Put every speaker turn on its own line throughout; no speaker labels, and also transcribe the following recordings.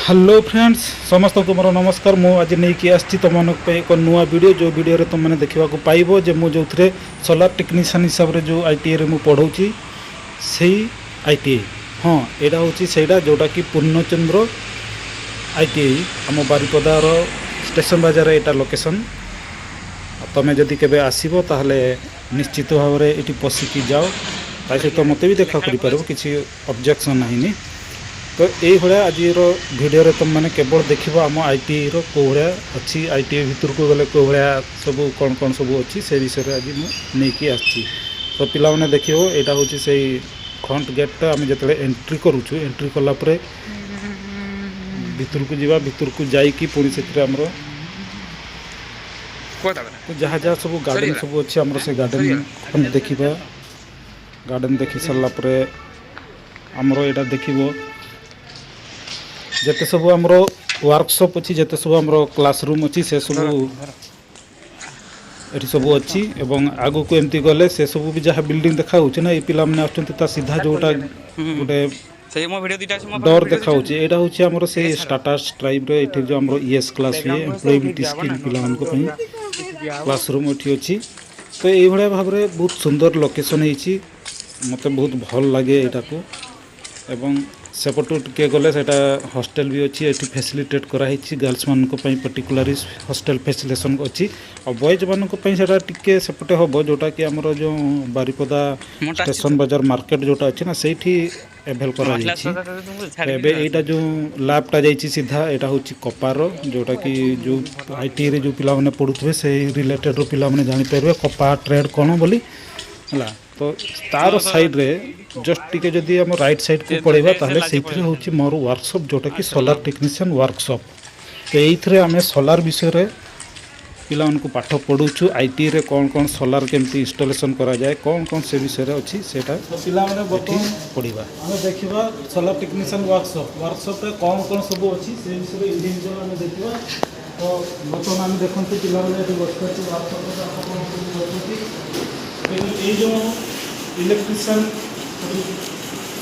Hello friends समस्त को मोर नमस्कार। मु आज नहीं कि आछि तुम एक नुआ वीडियो जो वीडियो रे तुमने देखा पाइबो जे मु जो थे सोलार टेक्नीशियन हिसाब रे जो आईटीआई रे मु पढ़ाऊँगी से आईटीआई। हाँ यहाँ हूँ सेटा जोटा कि पूर्णचंद्र आईटीआई आम बारिपदार स्टेशन बाजार यहाँ लोकेशन। तुम्हें जदि केबे आसीबो ताहले निश्चित भाव में ये पशिकी जाओ ता सहित मत भी देखा कर किसी ऑब्जेक्शन नहीं। तो ये आज भिडियो तुमने केवल देख आम आईटीआई रो भाया अच्छी आईटीआई भितर को गले कौ भाया सब कौन कौन सब अच्छी से विषय में आज मुझे आसी। तो पिला माने देखियो यहाँ हूँ से फ्रंट गेट आम जो एंट्री करुचु एंट्री कलापर भितर को जावा भितर को जाइकी पुणी से जहाँ जहाँ सब गार्डन सब अच्छी आम से गार्डन देखा गार्डन देखी सारापर आमर यहाँ देखो जिते सब आमर वर्कशॉप अच्छी जिते सब आमर क्लासरूम अच्छी से सब ये सब अच्छी एवं आगु को एमती गले से सब भी जहाँ बिल्डिंग देखा ना ये पिला माने आछंती सीधा जोटा गोटे डर देखा यहाँ हूँ आमर से स्टाटस ट्राइब रे ये जो आमर ईएस क्लास हुए एम्प्लॉयमेंट स्किल पिला क्लासरूम ये अच्छी। तो ये भाव में बहुत सुंदर लोकेशन होती मत बहुत भल लगे यहाँ को एवं सेपटू टे गले हॉस्टेल भी अच्छी ये फैसिलिटेट कराई गर्ल्स मान पर्टिकुलर हॉस्टेल फैसिलेसन अच्छी और बॉयज मान टे सेपटे हम जोटा कि आमर जो बारिपदा स्टेशन बाजार मार्केट जोटा अच्छी ना से एभेल करा जो लैबटा जाइए सीधा यहाँ हूँ कपार जोटा कि जो आईटी रे जो पिला माने पढ़ुवे से रिलेटेड रो पिला माने जानि पारबे कपा ट्रेड कौन बोली है। तो तार साइड रे जस्ट टिके जदि हम राइट साइड को पड़ेगा ताहले सेइथरे होची मोर वर्कशॉप जोटा कि सोलार टेक्नीशियन वर्कशॉप। तो एइथरे आमे सोलार विषय रे पिला को पाठ पढ़ुछु आईटी रे कौन कौन सोलार केमती इंस्टॉलेशन करा जाए कौन कौन से विषय रे अछि सेटा तो पिला माने बर्तमान पढ़िबा हम देखिबा सोलार टेक्नीशियन वर्कशॉप रे कौन कौन सब अछि से विषय रे इंडिविजुअल हम देखिबा। तो बर्तमान हम देखंतु पिला माने एठी बसछि वर्कशॉप रे आपण को बसछि ये जो इलेक्ट्रिशियन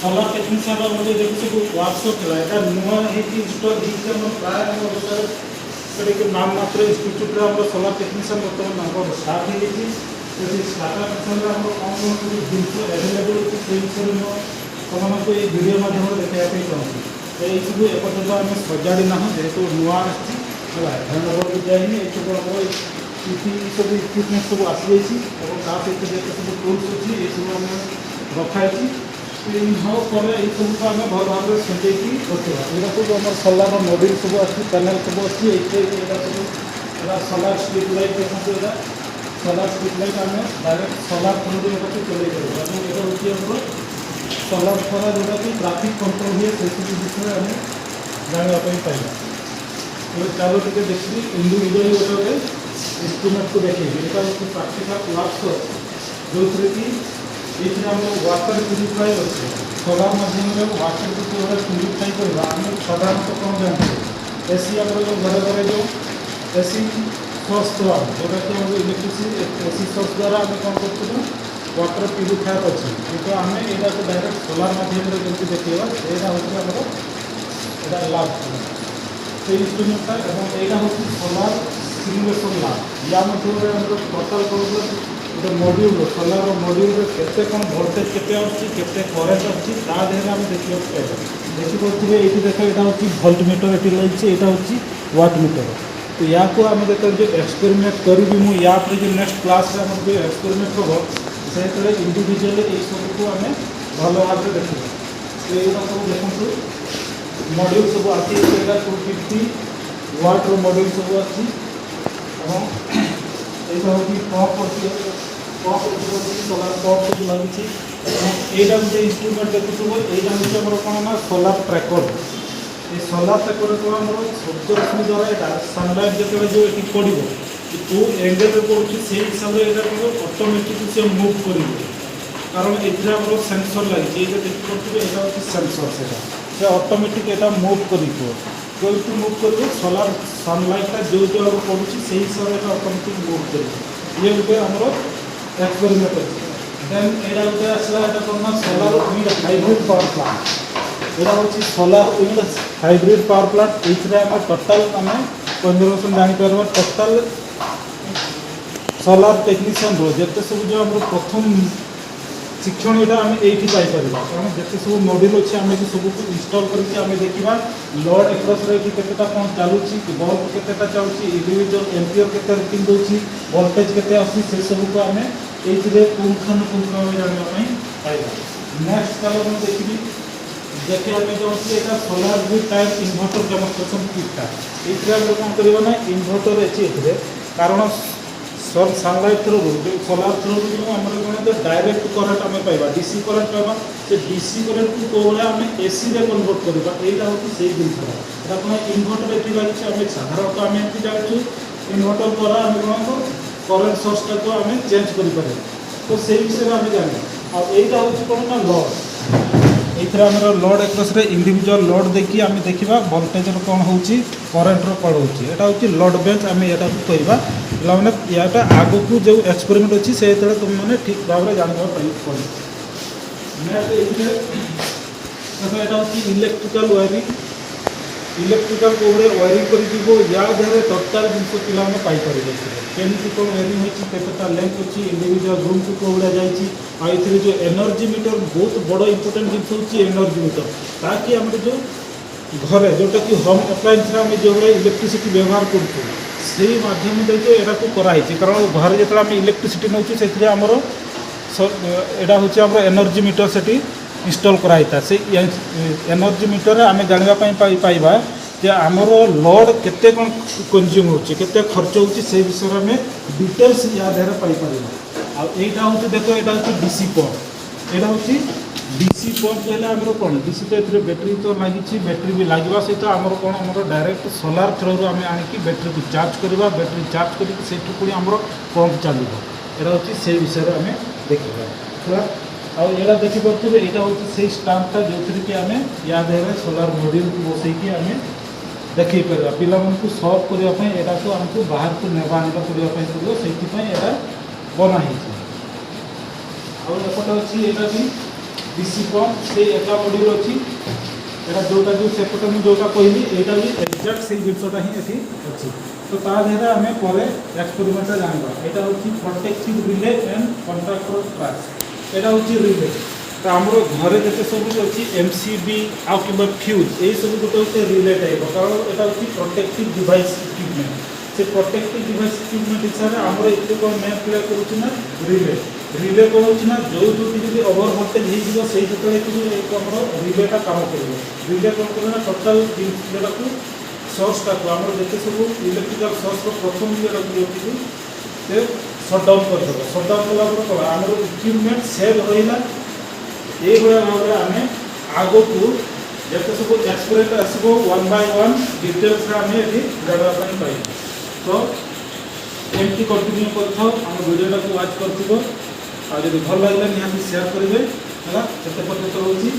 सोलार टेक्नीशियन मुझे देखिए वर्कशॉप है नुआ इंस्टॉल प्राय नाम मात्र इंस्टीट्यूट रे सोलार टेक्नीशियन बर्तमान स्टार्ट हो स्टार्टअप कौन कौन जिन एभेलेबल अच्छे से विषय तुमको ये वीडियो माध्यम देखा चाहूँगी। तो ये सब एपर्तंत आम सजाड़ी ना जेहेतु नुआ आंडोवर भी जाए ये सब इक्विपमेंट सब आसी सहित जो सब टूल्स अच्छी ये सब आम रखाई सब आम भल भाव में सजे रखा यहाँ सब आम सोलार मॉड्यूल सब अच्छी पैनल सब अच्छी सब सोलार स्ट्रीट लाइट देखते यहाँ सोलार स्ट्रीट लाइट आम डायरेक्ट सोलार थ्रू चल यहाँ सोलार द्वारा जोटा कि ट्राफिक कंट्रोल हुए से सब विषय आम जानापी पाइबा। तो चलो टे देखिए इंडिविजुअली गोटे इंस्ट्रूमेंट को देखिए यहाँ हूँ प्राक्टिकल वर्कशॉप जो कि ये आम वाटर प्यूरीफायर अच्छे सोलार माध्यम वाटर को प्यूरीफाई करवा आम साधारणतः कौन जानते एसी आम जो घरे घरे जो एसी सोर्स द्वारा जोटा कि आम इलेक्ट्रिसिटी एसी सोर्स द्वारा आम कौन कर वाटर प्यूरीफायर अच्छे कितु आम यहाँ को डायरेक्ट सोलार माध्यम जमी देखा यहाँ हूँ आम लाभ से इंस्ट्रूमेंटा यहाँ हूँ सोलार सिमुलेशन लाब या टोटाल गोटे मॉड्यूल सोलार मॉड्यूल केते कौन वोल्टेज केते आते करेन्ट अच्छी आम देखा देखिए ये देख यहाँ हूँ भोल्ट मीटर ये लगी यहाँ हूँ वाट मीटर। तो या को आम जो एक्सपेरिमेंट करी मुझे जो नेक्स्ट क्लास जो एक्सपेरिमेंट हम से इंडिविजुअल ये सब को आम भल भाव में देखा। तो यहाँ सब देखो मॉड्यूल सब आसी 250 वाट रो मॉड्यूल सब आसी यहाँ हूँ पंप अच्छी सोलार पंप सब लगी यहाँ गोटे इंस्ट्रूमेंट देखुव यहाँ हूँ आम कौन ना सोलार ट्रैकर ये सोलार ट्रैकर को आम सूर्य रश्मि द्वारा सनलाइट जो जो ये पड़ो कौ एंगल में पड़े से हिसाब से यहाँ ऑटोमेटिक से मुव कर कारण ये आम सेंसर लगी देखिए यहाँ हूँ सेंसर से ऑटोमेटिक यहाँ मुव कर मुव कर सोलार सनलाइटा जो जो आगे पड़ू से हिसाब से ऑटोमेटिक मुव कर ये गोटे आमर एक्सपेरिमेंट अच्छे। देन यहाँ गोटे आसला कौन सोलार हाइब्रिड पावर प्लांट এটা হচ্ছে সোলার উইন্ড হাইব্রিড পাওয়ার প্लांट এইଥିରେ ଆମେ ଟୋଟାଲ ଆମେ କନଜରଭେସନ୍ ଜାଣିପାରିବା ଟୋଟାଲ सोलार टेक्नीशियन रो जेते सब जो हम प्रथम शिक्षण यहाँ आम ये पाइपर कारण जिते सब मॉड्यूल अच्छे आम सब इनस्टॉल करके आम देखा लोड एक्रस केतेटा कौन चलुची बल्ब केतेटा चलुची इंडिविजुअल एम्पियर केते रेटिंग दूसरी वोल्टेज केते आसी से सब को आम ये पुंखानुपुंख जानापी पाइबा नेक्स्ट कलर मैं देखी देखिए आम चाहूँगी यहाँ सोलार भी टाइप इन्वर्टर डेमोन्स्ट्रेशन किटा ये कौन करना ना इन्वर्टर अच्छी ये कारण सनलाइट थ्रू जो सोलार थ्रू जो आम कौन डायरेक्ट करेन्ट आम पाइबा डीसी करेन्ट पाइबा से डीसी करेन्ट को कौ भाया आम एसी रे कन्वर्ट करवा यहाँ हूँ से जिनसा कौन इन्वर्टर ये लगी आम साधारणतः आम एमती जानूँ इन्वर्टर द्वारा आम कौन करेन्ट सोर्सटा को आम चेंज कर तो से विषय में आम जाना आईटा हूँ कौन ना लड ये आम लोड एक्रस इंडिविजुअल लोड देखिए आम देखा वोल्टेज कौन हो करेन्टर कौन हो यहाँ हूँ लोड बेंच आम यहाँ कहवा पे यहाँ आग को जो एक्सपेरिमेंट अच्छी से तुम मैंने ठीक भाव में जानवा पड़े यहाँ हूँ इलेक्ट्रिकल वायरिंग इलेक्ट्रिकल कौड़े वायरिंग कर या टोटाल जिन पिला पाइपर केमी कौन वायरिंग होता लेंथ अच्छी इंडिविजुअल रूम को कौड़ा जाए जो एनर्जी मीटर बहुत बड़ इंपोर्टेंट जिन हूँ एनर्जी मीटर ताकि आम जो घरे जोटा कि होम अप्लायंस आम जो इलेक्ट्रिसिटी व्यवहार करूँ से मध्यम यहाँ को कराई कारण घर जो आम इलेक्ट्रिसिटी नौ से आमर यहाँ हूँ आम एनर्जी मीटर से इंस्टॉल कराई था से एनर्जी मीटर आम जानापी पाइबा जे आमर लोड केते कौन कंज्यूम होचे केते खर्च होची से विषय में आम डिटेल्स या देहरे पाइपर आईटा हूँ देख यहाँ हूँ डीसी पंप यहाँ हूँ डीसी पंप है आम कौन डीसी तो ये बैटेरी तो लगी बैटेरी भी लगे सहित आमर कौन आम डायरेक्ट सोलार थ्रू आम आणिकी बैटेरी को चार्ज करवा बैटेरी चार्ज करके से आमर पंप चलो यहाँ हूँ से विषय में आम देखा आईटा देखिपे यहाँ हूँ से स्टाम्पटा जो थी कि आम या देहरे सोलार मॉड्यूल को बसैकी आम देखी पार पिला सल्व करने यहाँ को आमको बाहर को नेबा आना पड़ो से बनाई आउटे अच्छी यहाँ भी डीसी पंप से एक मॉड्यूल अच्छी यहाँ जोटा जो सेपटे मुझे जोटा कहली यहाँ भी एक्जाक्ट से जिनसा ही अच्छी तो तादेहरे आम पर एक्सपेरिमेंट जाना यहाँ हूँ protective relay and contractor truck यहाँ हूँ रिले तो आमर घरे जिते सब अच्छी एमसीबी आउ कि फ्यूज यही सब गोटे रिले टाइप कारण यहाँ हूँ प्रोटेक्टिव डिवाइस इक्विपमेंट से प्रोटेक्टिव डिवाइस इक्विपमेंट हिसाब से आमर ये कौन मेन प्ले करुँच रिले रिले कौन हो जो जो ओवर वोल्टेज हो से जो रिलेटा काम कर रिले कौन कर टोटाल जोटा को सोर्सटा को आम जिते सब इलेक्ट्रिकल सोर्स प्रथम जोटा से सटडाउन करदेव सटडाउन कला कौन आम इक्विपमेंट सेव रहा ये भाव में आम आग को जिते सब एक्सपेरिमेंट आसो वन बाय वन डिटेल्स आम ये जानापी पाइबा तो एमती कंटिन्यू कर वीडियोटा को वाच कर भल लगे निहाती शेयर करेंगे है से पर्यटन रोचे।